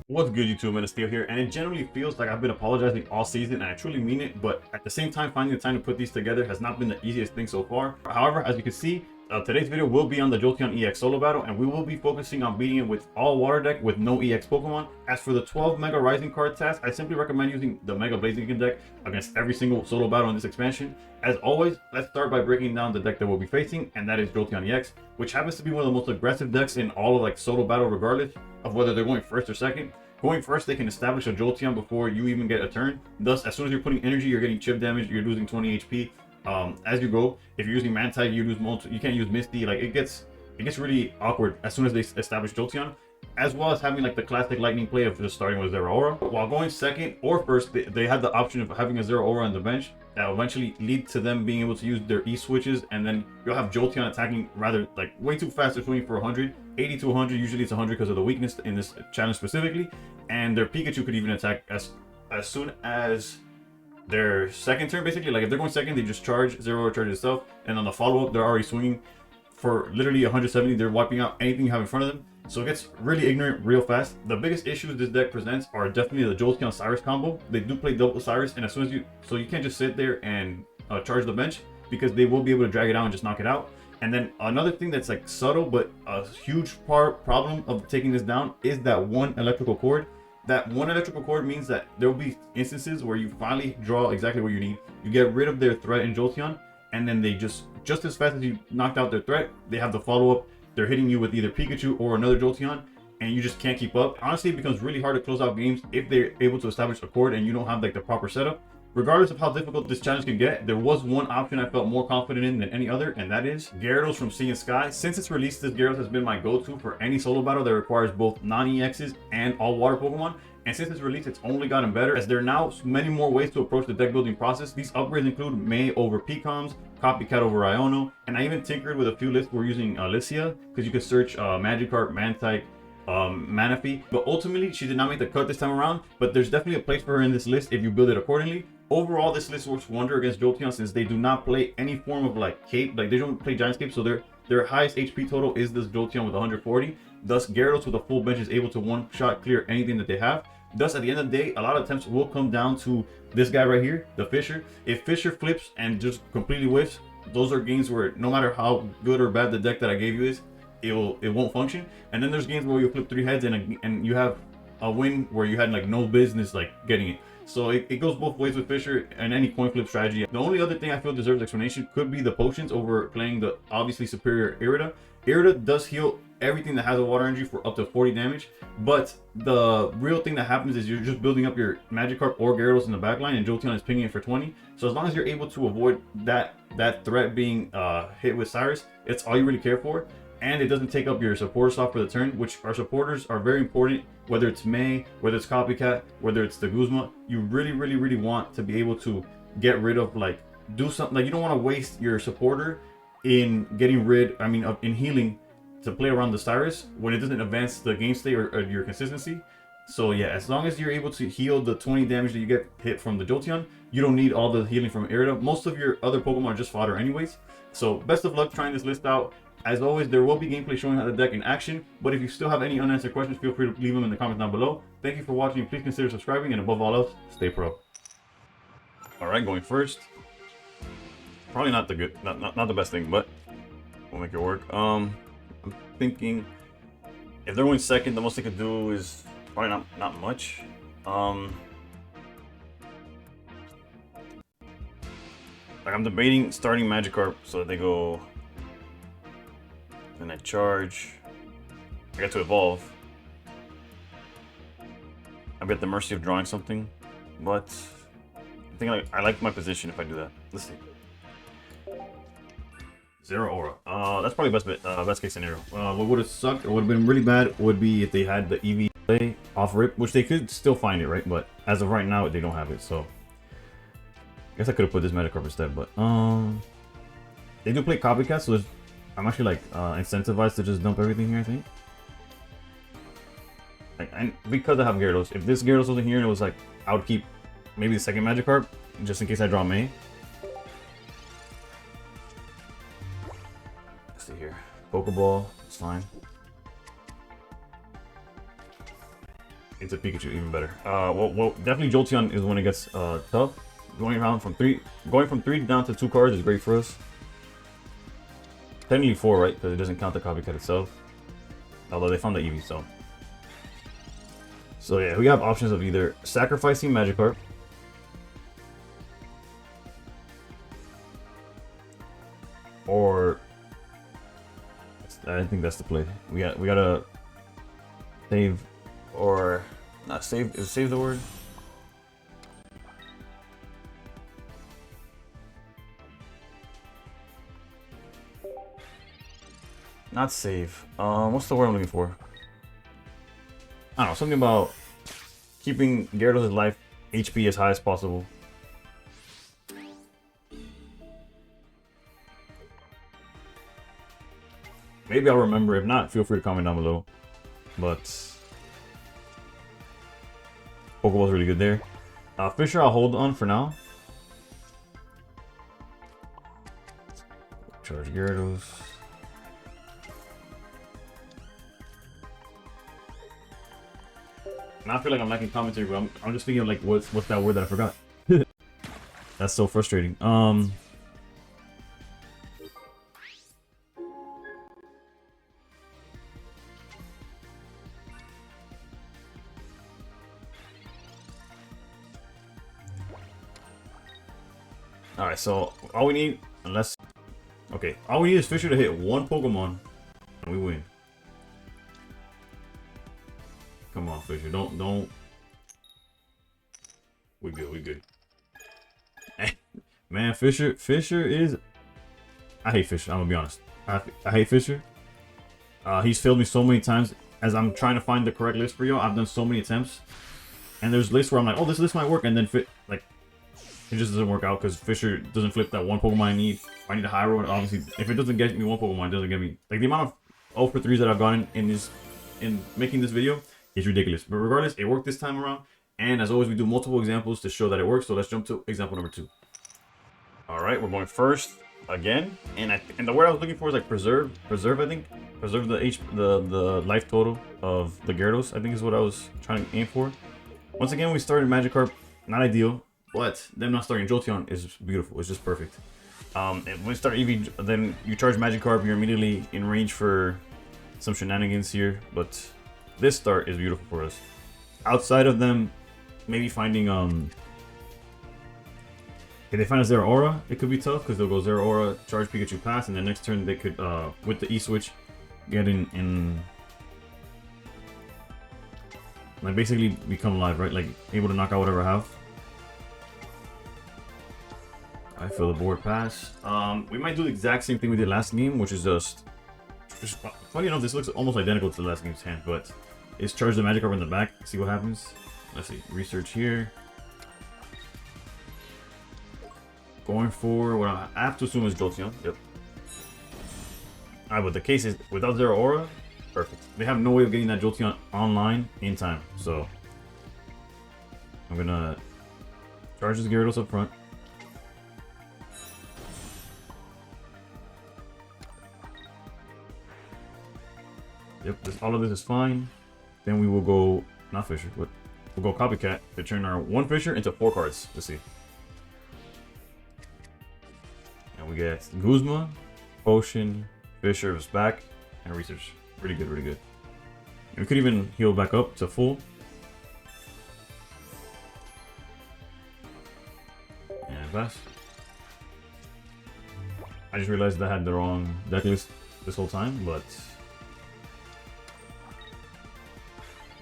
What's good, YouTube? Man, Steel here, and it generally feels like I've been apologizing all season, and I truly mean it, but at the same time, finding the time to put these together has not been the easiest thing so far. However, as you can see, today's video will be on the Jolteon EX solo battle, and we will be focusing on beating it with all water deck with no EX Pokemon. As for the 12 Mega Rising card task, I simply recommend using the Mega Blaziken deck against every single solo battle in this expansion. As always, let's start by breaking down the deck that we'll be facing, and that is Jolteon EX, which happens to be one of the most aggressive decks in all of like solo battle, regardless of whether they're going first or second. Going first, they can establish a Jolteon before you even get a turn. Thus, as soon as you're putting energy, you're getting chip damage, you're losing 20 HP. As you go, if you're using Man-type, you lose you can't use Misty. Like it gets really awkward as soon as they establish Jolteon. As well as having like the classic lightning play of just starting with Zero Aura. While going second or first, they had the option of having a Zero Aura on the bench that will eventually lead to them being able to use their E switches, and then you'll have Jolteon attacking rather like way too fast. They're swinging for 100, 80 to 100. Usually it's 100 because of the weakness in this challenge specifically. And their Pikachu could even attack as soon as their second turn, basically. Like if they're going second, they just charge, Zero Aura charges itself, and on the follow-up, they're already swinging for literally 170. They're wiping out anything you have in front of them. So it gets really ignorant real fast. The biggest issues this deck presents are definitely the Jolteon Cyrus combo. They do play double Cyrus, and as soon as you can't just sit there and charge the bench, because they will be able to drag it out and just knock it out. And then another thing that's like subtle but a huge problem of taking this down is that one electrical cord. That one electrical cord means that there will be instances where you finally draw exactly what you need. You get rid of their threat in Jolteon, and then they just as fast as you knocked out their threat, they have the follow-up. They're hitting you with either Pikachu or another Jolteon, and you just can't keep up. Honestly, it becomes really hard to close out games if they're able to establish a cord and you don't have like the proper setup. Regardless of how difficult this challenge can get, there was one option I felt more confident in than any other, and that is Gyarados from Sea and Sky. Since its release, this Gyarados has been my go-to for any solo battle that requires both non-EXs and all water Pokemon. And since its release, it's only gotten better, as there are now many more ways to approach the deck building process. These upgrades include May over Pecoms, Copycat over Iono, and I even tinkered with a few lists where using Alicia, because you could search Magikarp, Mantike, Manaphy. But ultimately, she did not make the cut this time around, but there's definitely a place for her in this list if you build it accordingly. Overall, this list works wonder against Jolteon since they do not play any form of like cape. Like they don't play Giant Cape, so their highest HP total is this Jolteon with 140. Thus, Gyarados with a full bench is able to one-shot clear anything that they have. Thus, at the end of the day, a lot of attempts will come down to this guy right here, the Fisher. If Fisher flips and just completely whiffs, those are games where no matter how good or bad the deck that I gave you is, it won't function. And then there's games where you flip 3 heads and you have a win where you had like no business like getting it. So it goes both ways with Fisher and any coin flip strategy. The only other thing I feel deserves explanation could be the potions over playing the obviously superior Irida. Irida does heal everything that has a water energy for up to 40 damage, but the real thing that happens is you're just building up your Magikarp or Gyarados in the backline, and Jolteon is pinging it for 20. So as long as you're able to avoid that threat being hit with Cyrus, it's all you really care for. And it doesn't take up your supporter slot for the turn, which our supporters are very important. Whether it's May, whether it's Copycat, whether it's the Guzma, you really want to be able to get rid of, like, do something. Like, you don't want to waste your supporter in getting rid, in healing to play around the Cyrus when it doesn't advance the game state or your consistency. So yeah, as long as you're able to heal the 20 damage that you get hit from the Jolteon, you don't need all the healing from Irida. Most of your other Pokemon are just fodder anyways. So best of luck trying this list out. As always, there will be gameplay showing how the deck in action, but if you still have any unanswered questions, feel free to leave them in the comments down below. Thank you for watching. Please consider subscribing, and above all else, stay pro. Alright, going first. Probably not the best thing, but we'll make it work. I'm thinking if they're going second, the most they could do is probably not much. Like I'm debating starting Magikarp so that they go. Then I charge. I get to evolve. I'm at the mercy of drawing something, but I think I like my position if I do that. Let's see. Zero Aura. That's probably best case scenario. What would have sucked or would have been really bad would be if they had the EV play off rip, which they could still find it, right? But as of right now, they don't have it. So I guess I could have put this Magikarp instead. But they do play Copycat, so I'm actually like incentivized to just dump everything here, I think. And because I have Gyarados, if this Gyarados wasn't here and it was like, I would keep maybe the second Magikarp just in case I draw May. Let's see here. Pokeball, it's fine. into Pikachu, even better. Well, definitely Jolteon is when it gets tough. Going from three down to 2 cards is great for us. Technically 4, right? Because it doesn't count the copycat itself. Although they found the Eevee, so. So yeah, we have options of either sacrificing Magikarp, or I think that's the play. We gotta save, or not save. Is save the word? Not save. What's the word I'm looking for? I don't know, something about keeping Gyarados' life HP as high as possible. Maybe I'll remember. If not, feel free to comment down below. But Pokeball's really good there. Fisher, I'll hold on for now. Charge Gyarados. Now I feel like I'm lacking commentary, but I'm just thinking of like what's that word that I forgot. That's so frustrating. Alright, so all we need, all we need is Fisher to hit 1 Pokemon, and we win. Come on, Fisher, don't. We good. Man, Fisher is. I hate Fisher. I'm gonna be honest. I hate Fisher. He's failed me so many times as I'm trying to find the correct list for y'all. I've done so many attempts, and there's lists where I'm like, oh, this list might work, and then it just doesn't work out because Fisher doesn't flip that 1 Pokemon I need. I need a high road. Obviously, if it doesn't get me 1 Pokemon, it doesn't get me like the amount of 0 for 3s that I've gotten in making this video is ridiculous. But regardless, it worked this time around. And as always, we do multiple examples to show that it works. So let's jump to example number 2. All right, we're going first again, and the word I was looking for is like preserve. I think preserve the life total of the Gyarados. I think is what I was trying to aim for. Once again, we started Magikarp, not ideal. But them not starting Jolteon is beautiful. It's just perfect. And when you start Eevee, then you charge Magikarp, you're immediately in range for some shenanigans here. But this start is beautiful for us. Outside of them, maybe finding if they find a Zero Aura, it could be tough because they'll go Zero Aura, charge Pikachu pass, and then next turn they could with the E switch get in like basically become live, right? Like able to knock out whatever I have. I feel the board pass. We might do the exact same thing we did last game, which is just funny enough, this looks almost identical to the last game's hand, but it's charge the Magikarp in the back, see what happens. Let's see, research here. Going for what I have to assume is Jolteon. Yep. Alright, but the case is without Zero Aura, perfect. They have no way of getting that Jolteon online in time, so I'm gonna charge this Gyarados up front. Yep, all of this is fine. Then we will go, not Fisher, but we'll go Copycat to turn our 1 Fisher into 4 cards. Let's see. And we get Guzma, Potion, Fisher is back, and Research. Really good, really good. And we could even heal back up to full. And pass. I just realized I had the wrong deck list this whole time, but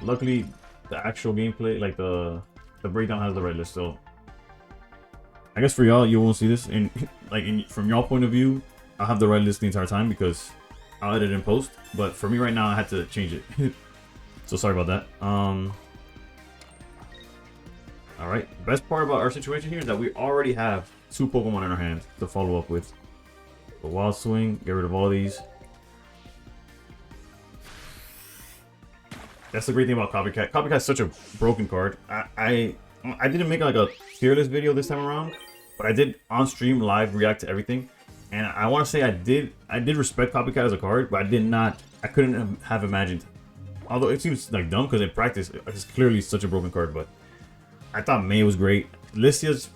luckily, the actual gameplay, like the breakdown, has the right list. So I guess for y'all, you won't see this, and from y'all point of view, I'll have the right list the entire time because I'll edit in post. But for me right now, I had to change it. So sorry about that. All right. Best part about our situation here is that we already have 2 Pokemon in our hand to follow up with. The Wild Swing, get rid of all these. That's the great thing about Copycat. Copycat is such a broken card. I didn't make like a tier list video this time around, but I did on stream live react to everything, and I want to say I did respect Copycat as a card, but I couldn't have imagined Although it seems like dumb because in practice it's clearly such a broken card, but I thought May was great. Lycia's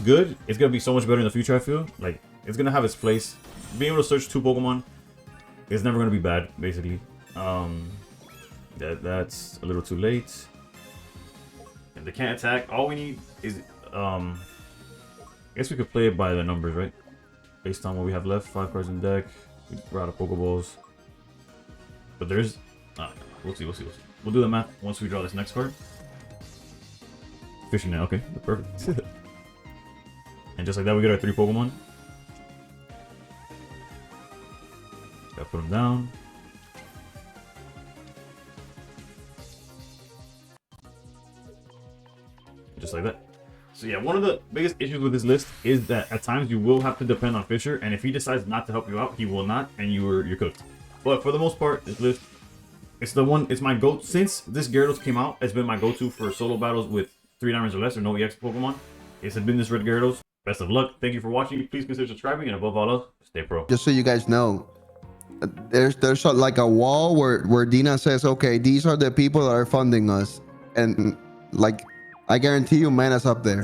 good. It's gonna be so much better in the future, I feel. Like, it's gonna have its place. Being able to search 2 Pokemon is never gonna be bad, basically. That's a little too late. And they can't attack. All we need is I guess we could play it by the numbers, right? Based on what we have left. 5 cards in deck. We're out of Pokeballs. But there's we'll see. We'll do the math once we draw this next card. Fishing net, okay, perfect. And just like that, we get our 3 Pokemon. Gotta put them down. Just like that. So yeah, one of the biggest issues with this list is that at times you will have to depend on Fisher, and if he decides not to help you out, he will not, and you're cooked. But for the most part, this list, it's my go. Since this Gyarados came out, it's been my go-to for solo battles with 3 diamonds or less or no EX Pokemon. It's been this red Gyarados. Best of luck. Thank you for watching. Please consider subscribing, and above all else, stay pro. Just so you guys know, there's like a wall where Dina says, okay, these are the people that are funding us, and like I guarantee you, man, is up there.